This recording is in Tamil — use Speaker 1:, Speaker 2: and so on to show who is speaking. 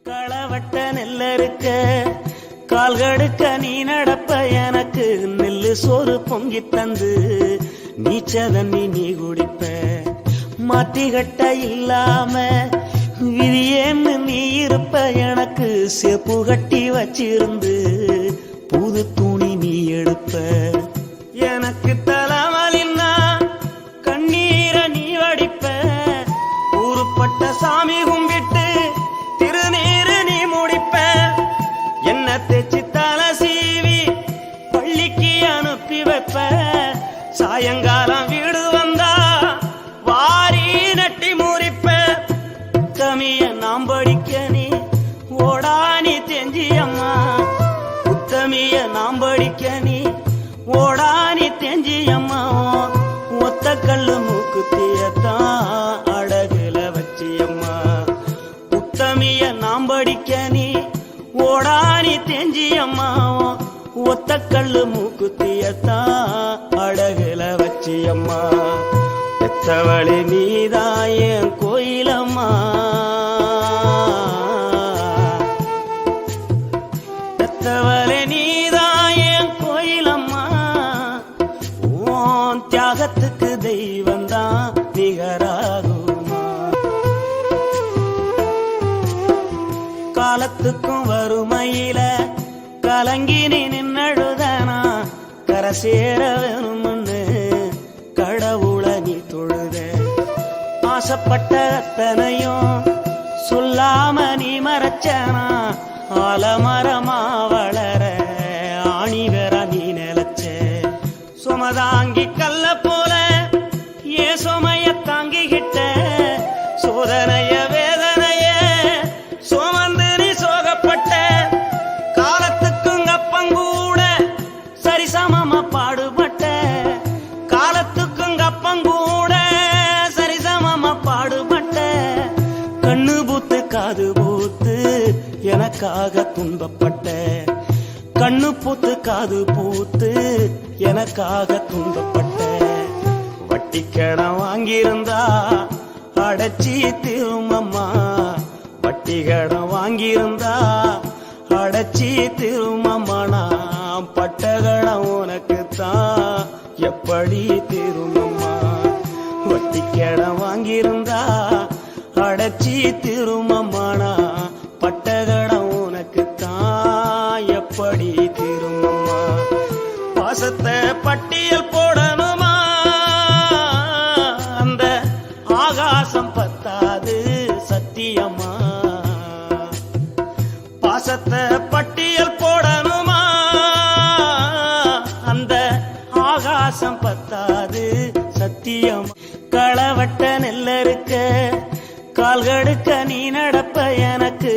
Speaker 1: களவட்ட நெல்லறுக்க கால்கடுக்க நீ நடப்ப எனக்கு நெல்லு சோறு பொங்கி தந்து நீச்ச தண்ணி நீ குடிப்ப மாத்திகட்ட இல்லாம விதியேன்னு நீ இருப்ப எனக்கு செப்பு கட்டி வச்சிருந்து புது துணி நீ எடுப்ப எனக்கு தலைவலின்னா கண்ணீரை நீ வடிப்ப ஊருப்பட்ட சாமி கும்பிட்டு திருநீரு நீ முடிப்ப என்ன தேச்சி தலை சீவி பள்ளிக்கு அனுப்பி வைப்ப சாயங்காலம் வீடு வந்தா வாரி நட்டி முறிப்ப உத்தமிய நாம் படிக்க நீ ஓடானி தெஞ்சியம்மா உத்தமிய நாம் படிக்க நீ ஓடானி தெஞ்சியம்மா ஒத்த கல்லு மூக்குத்தியத்தான் அடகுல வச்சியம்மா உத்தமிய நாம் படிக்க நீ ஓடானி தெஞ்சியம்மா ஒத்த கல்லு மூக்குத்தியத்தான் அடகுல வச்சியம்மா பெத்தவளி நீதான் என் கோயிலம்மா பெத்தவளி நீதான் என் கோயிலம்மா ஓன் தியாகத்துக்கு தெய்வந்தான் நிகராகுமா காலத்துக்கும் வறுமையில கலங்கி நீ நின்னழுதனா கரை சேர வேணும்னு கடவுளை நீ தொழுத ஆசைப்பட்ட அத்தனையும் சொல்லாம நீ மறைச்சனா ஆலமரமா வளர ஆணிவர நீ நிலச்ச சுமதாங்கி கல்ல போல ஏ சுமைய தாங்கிக்கிட்ட சோதனைய வேதனைய சுமந்து நீ சோகப்பட்ட காலத்துக்கும் அப்பங்கூட சரிசமமா பாடுபட்ட காலத்துக்கும் அப்பங்கூட சரிசமமா பாடுபட்ட கண்ணு பூத்து காது பூத்து எனக்காக துன்பப்பட்ட கண்ணு பூத்து காது பூத்து எனக்காக துன்பப்பட்ட வட்டி கடன் வாங்கியிருந்தா அடைச்சி திருமம்மா வட்டி கடன் வாங்கியிருந்தா அடைச்சி திருமம்மா நான் பட்ட கடன் உனக்குத்தான் எப்படி திருமம்மா வட்டி கடன் வாங்கியிருந்தா அடைச்சி திருமம்மா நான் பட்ட கடன் உனக்குத்தான் எப்படி திருமம்மா பாசத்தை பட்டியல் போடணுமா அந்த ஆகாசம் பத்தாது சத்தியமா பாசத்தை பட்டியல் போடணுமா அந்த ஆகாசம் பத்தாது சத்தியம் களவட்ட நெல்லறுக்க கால்கடுக்க நீ நடப்ப எனக்கு